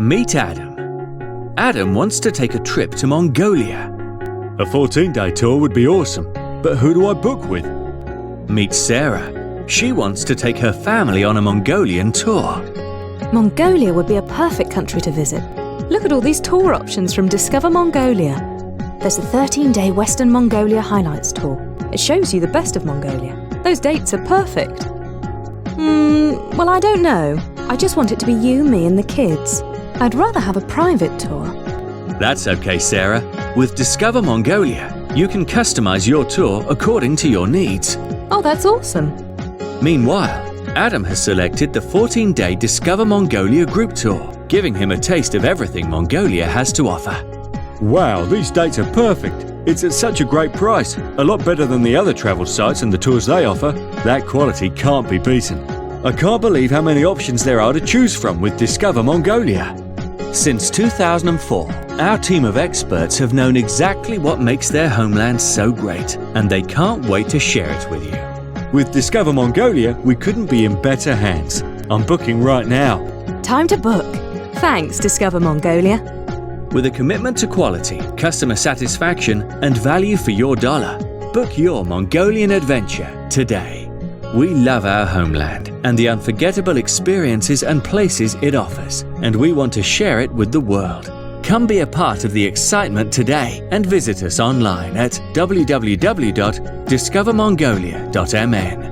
Meet Adam. Adam wants to take a trip to Mongolia. A 14-day tour would be awesome, but who do I book with? Meet Sarah. She wants to take her family on a Mongolian tour. Mongolia would be a perfect country to visit. Look at all these tour options from Discover Mongolia. There's the 13-day Western Mongolia Highlights Tour. It shows you the best of Mongolia. Those dates are perfect. Well, I don't know. I just want it to be you, me and the kids. I'd rather have a private tour. That's okay, Sarah. With Discover Mongolia, you can customize your tour according to your needs. Oh, that's awesome. Meanwhile, Adam has selected the 14-day Discover Mongolia group tour, giving him a taste of everything Mongolia has to offer. Wow, these dates are perfect. It's at such a great price, a lot better than the other travel sites and the tours they offer. That quality can't be beaten. I can't believe how many options there are to choose from with Discover Mongolia. Since 2004, our team of experts have known exactly what makes their homeland so great, and they can't wait to share it with you. With Discover Mongolia, we couldn't be in better hands. I'm booking right now. Time to book. Thanks, Discover Mongolia. With a commitment to quality, customer satisfaction, and value for your dollar, book your Mongolian adventure today. We love our homeland and the unforgettable experiences and places it offers, and we want to share it with the world. Come be a part of the excitement today and visit us online at www.discovermongolia.mn.